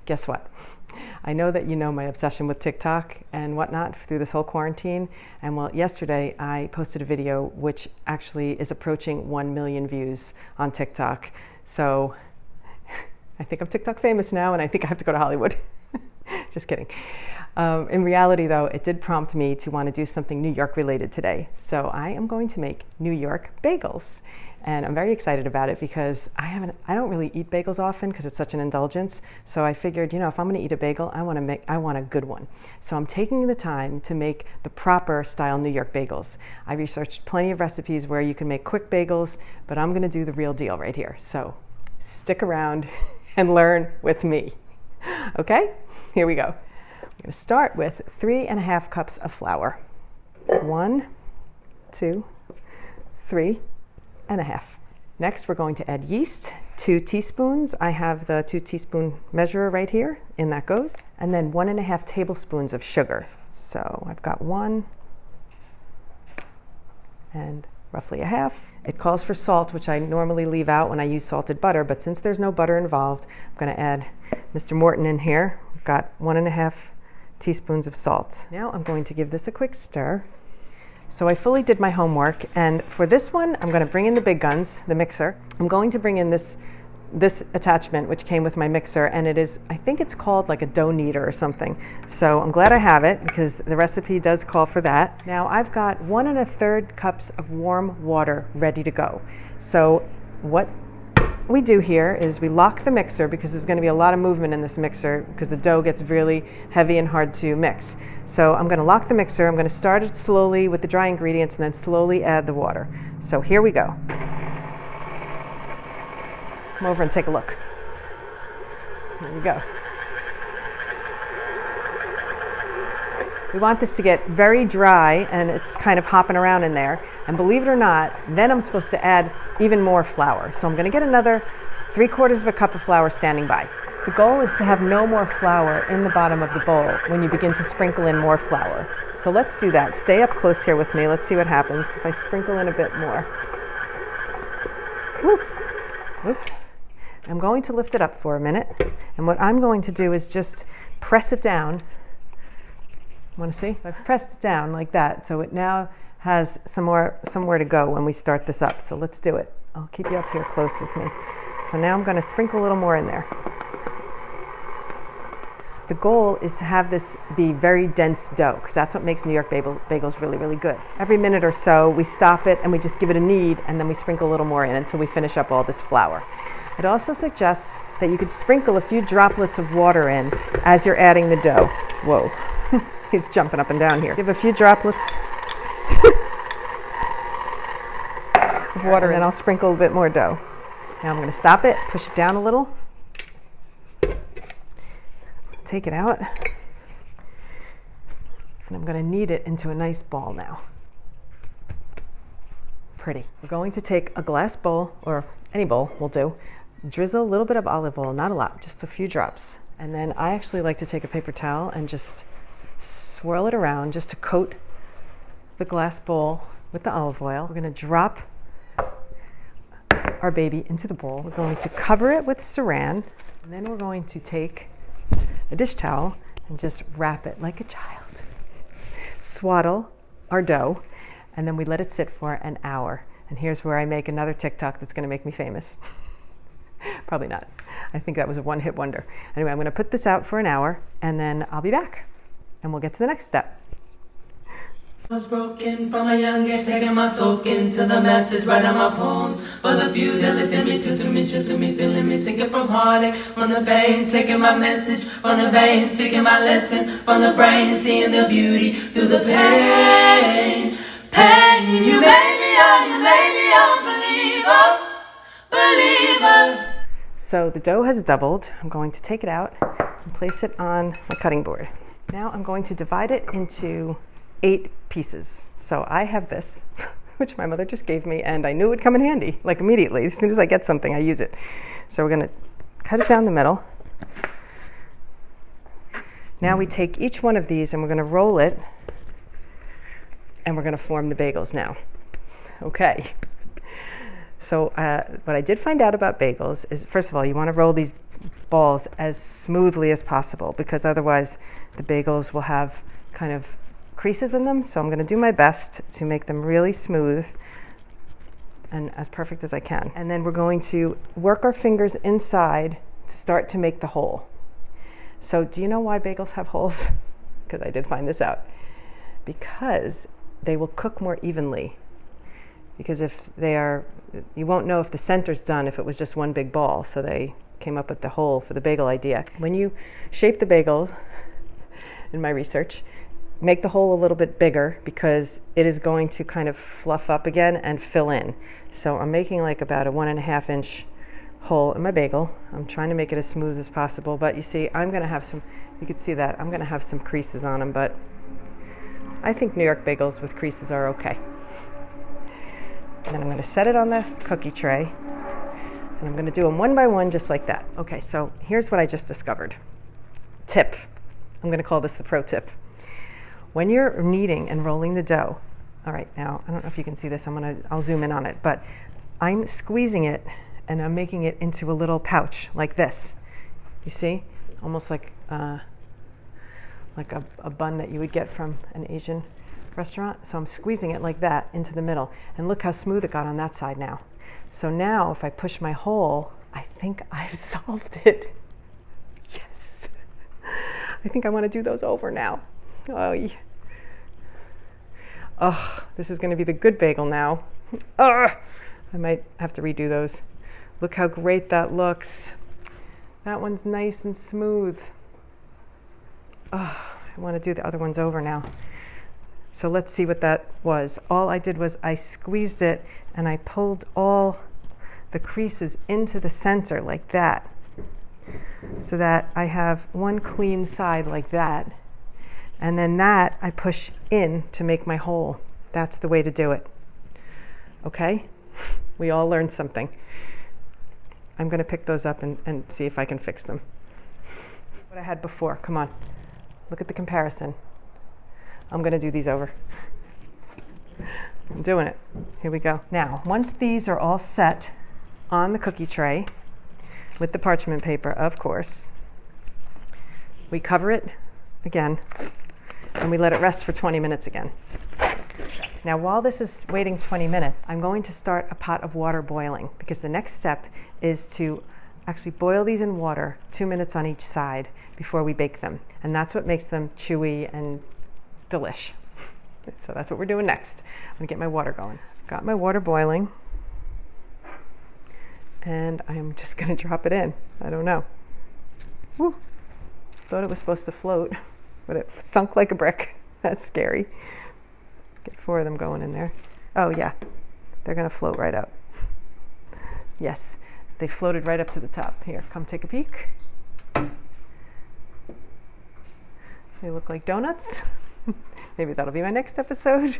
Guess what? I know that you know my obsession with TikTok and whatnot through this whole quarantine. And well, yesterday I posted a video which actually is approaching 1 million views on TikTok. So I think I'm TikTok famous now, and I think I have to go to Hollywood. Just kidding. In reality though, it did prompt me to want to do something New York related today. So I am going to make New York bagels. And I'm very excited about it because I don't really eat bagels often because it's such an indulgence. So I figured, if I'm going to eat a bagel, I want a good one. So I'm taking the time to make the proper style New York bagels. I researched plenty of recipes where you can make quick bagels, but I'm going to do the real deal right here. So stick around and learn with me. Okay, here we go. I'm going to start with 3½ cups of flour. 1, 2, 3 and a half. Next, we're going to add yeast, 2 teaspoons. I have the 2 teaspoon measurer right here, in that goes. And then 1½ tablespoons of sugar. So I've got 1 and roughly a half. It calls for salt, which I normally leave out when I use salted butter, but since there's no butter involved, I'm going to add Mr. Morton in here. I've got 1½ teaspoons of salt. Now I'm going to give this a quick stir. So I fully did my homework, and for this one, I'm going to bring in the big guns, the mixer. I'm going to bring in this attachment, which came with my mixer, and it is, I think it's called like a dough kneader or something. So I'm glad I have it because the recipe does call for that. Now I've got 1 1/3 cups of warm water ready to go. So what we do here is we lock the mixer because there's going to be a lot of movement in this mixer because the dough gets really heavy and hard to mix. So I'm going to lock the mixer. I'm going to start it slowly with the dry ingredients and then slowly add the water. So here we go. Come over and take a look. Here we go. We want this to get very dry and it's kind of hopping around in there. And believe it or not, then I'm supposed to add even more flour. So I'm going to get another 3/4 cup of flour standing by. The goal is to have no more flour in the bottom of the bowl when you begin to sprinkle in more flour. So let's do that. Stay up close here with me. Let's see what happens if I sprinkle in a bit more. Woo. Woo. I'm going to lift it up for a minute. And what I'm going to do is just press it down. Want to see? I've pressed it down like that, so it now has somewhere to go when we start this up. So let's do it. I'll keep you up here close with me. So now I'm going to sprinkle a little more in there. The goal is to have this be very dense dough because that's what makes New York bagels really, really good. Every minute or so we stop it and we just give it a knead and then we sprinkle a little more in until we finish up all this flour. It also suggests that you could sprinkle a few droplets of water in as you're adding the dough. Whoa. He's jumping up and down here. Give a few droplets of water and then I'll sprinkle a bit more dough. Now I'm going to stop it, push it down a little, take it out, and I'm going to knead it into a nice ball now. Pretty. We're going to take a glass bowl, or any bowl will do, drizzle a little bit of olive oil, not a lot, just a few drops. And then I actually like to take a paper towel and just swirl it around just to coat the glass bowl with the olive oil. We're going to drop our baby into the bowl. We're going to cover it with saran, and then we're going to take a dish towel and just wrap it like a child. Swaddle our dough, and then we let it sit for an hour. And here's where I make another TikTok that's going to make me famous. Probably not. I think that was a one-hit wonder. Anyway, I'm going to put this out for an hour, and then I'll be back, and we'll get to the next step. I was broken from a young age, taking my soak into the masses, writing my poems for the few that looked at me, to me, to me, feeling me, sinking from heartache, from the pain, taking my message from the veins, speaking my lesson from the brain, seeing the beauty through the pain. Pain, you made me a believer. So the dough has doubled. I'm going to take it out and place it on my cutting board. Now I'm going to divide it into 8 pieces. So I have this, which my mother just gave me, and I knew it would come in handy, like immediately. As soon as I get something, I use it. So we're going to cut it down the middle. Now we take each one of these and we're going to roll it, and we're going to form the bagels now. Okay. So what I did find out about bagels is, first of all, you want to roll these balls as smoothly as possible, because otherwise the bagels will have kind of creases in them. So I'm going to do my best to make them really smooth and as perfect as I can. And then we're going to work our fingers inside to start to make the hole. So do you know why bagels have holes? Because I did find this out. Because they will cook more evenly. Because if they are, you won't know if the center's done if it was just one big ball. So they came up with the hole for the bagel idea. When you shape the bagel, in my research, make the hole a little bit bigger, because it is going to kind of fluff up again and fill in. So I'm making like about a 1.5 inch hole in my bagel. I'm trying to make it as smooth as possible, but you see, I'm going to have some, you can see that, I'm going to have some creases on them, but I think New York bagels with creases are okay. And then I'm going to set it on the cookie tray, and I'm going to do them one by one just like that. Okay, so here's what I just discovered. Tip. I'm going to call this the pro tip. When you're kneading and rolling the dough, all right, now, I don't know if you can see this, I'll zoom in on it, but I'm squeezing it and I'm making it into a little pouch like this. You see? Almost like a bun that you would get from an Asian restaurant. So I'm squeezing it like that into the middle. And look how smooth it got on that side now. So now if I push my hole, I think I've solved it. Yes. I think I want to do those over now. Oh, yeah. Oh, this is going to be the good bagel now. I might have to redo those. Look how great that looks. That one's nice and smooth. Oh, I want to do the other ones over now. So let's see what that was. All I did was I squeezed it and I pulled all the creases into the center like that, so that I have one clean side like that. And then that I push in to make my hole. That's the way to do it. Okay? We all learned something. I'm going to pick those up and see if I can fix them. What I had before. Come on. Look at the comparison. I'm going to do these over. I'm doing it. Here we go. Now, once these are all set on the cookie tray with the parchment paper, of course, we cover it again and we let it rest for 20 minutes again. Now, while this is waiting 20 minutes, I'm going to start a pot of water boiling, because the next step is to actually boil these in water 2 minutes on each side before we bake them. And that's what makes them chewy and delish. So that's what we're doing next. I'm gonna get my water going. Got my water boiling, and I'm just gonna drop it in. I don't know. Woo. Thought it was supposed to float, but it sunk like a brick. That's scary. Get 4 of them going in there. Oh yeah, they're gonna float right up. Yes, they floated right up to the top. Here, come take a peek. They look like donuts. Maybe that'll be my next episode.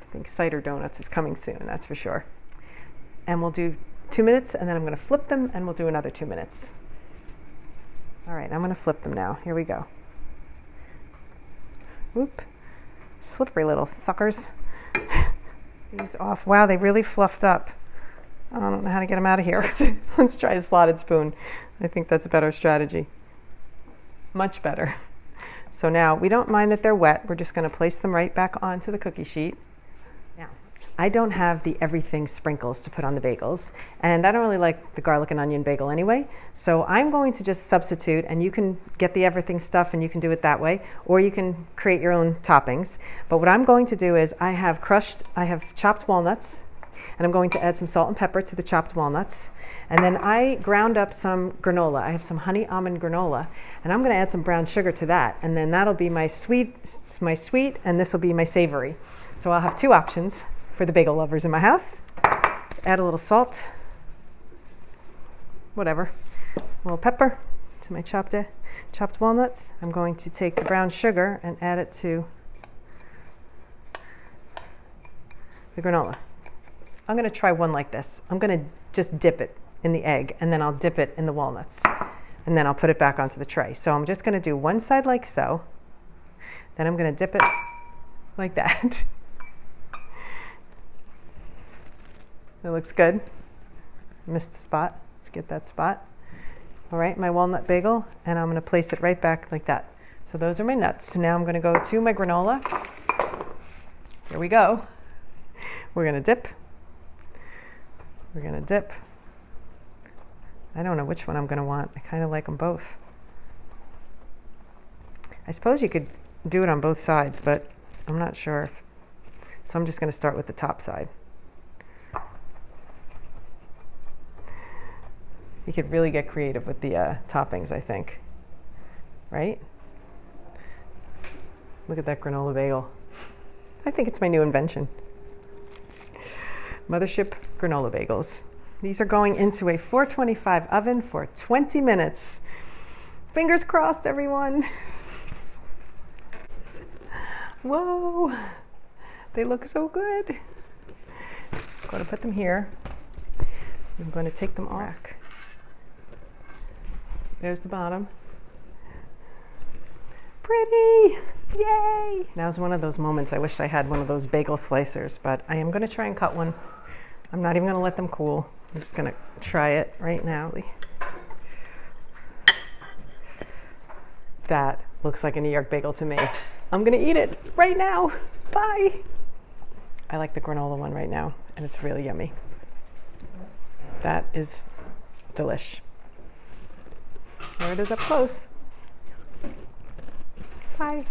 I think cider donuts is coming soon, that's for sure. And we'll do 2 minutes, and then I'm going to flip them, and we'll do another 2 minutes. All right, I'm going to flip them now. Here we go. Whoop. Slippery little suckers. These off. Wow, they really fluffed up. I don't know how to get them out of here. Let's try a slotted spoon. I think that's a better strategy. Much better. So now we don't mind that they're wet. We're just going to place them right back onto the cookie sheet. Now, I don't have the everything sprinkles to put on the bagels, and I don't really like the garlic and onion bagel anyway. So I'm going to just substitute, and you can get the everything stuff and you can do it that way, or you can create your own toppings. But what I'm going to do is I have chopped walnuts, and I'm going to add some salt and pepper to the chopped walnuts. And then I ground up some granola. I have some honey almond granola, and I'm going to add some brown sugar to that. And then that'll be my sweet, and this will be my savory. So I'll have 2 options for the bagel lovers in my house. Add a little salt, whatever, a little pepper to my chopped walnuts. I'm going to take the brown sugar and add it to the granola. I'm going to try one like this. I'm going to just dip it in the egg, and then I'll dip it in the walnuts, and then I'll put it back onto the tray. So I'm just going to do one side like so, then I'm going to dip it like that. It looks good. Missed spot. Let's get that spot. All right, my walnut bagel, and I'm going to place it right back like that. So those are my nuts. Now I'm going to go to my granola. Here we go. We're going to dip. We're going to dip. I don't know which one I'm going to want. I kind of like them both. I suppose you could do it on both sides, but I'm not sure. So I'm just going to start with the top side. You could really get creative with the toppings, I think. Right? Look at that granola bagel. I think it's my new invention. Mothership granola bagels. These are going into a 425 oven for 20 minutes. Fingers crossed, everyone. Whoa, they look so good. I'm going to put them here. I'm going to take them off. There's the bottom. Pretty, yay! Now's one of those moments I wish I had one of those bagel slicers, but I am going to try and cut one. I'm not even going to let them cool. I'm just going to try it right now. That looks like a New York bagel to me. I'm going to eat it right now. Bye. I like the granola one right now, and it's really yummy. That is delish. There it is up close. Bye.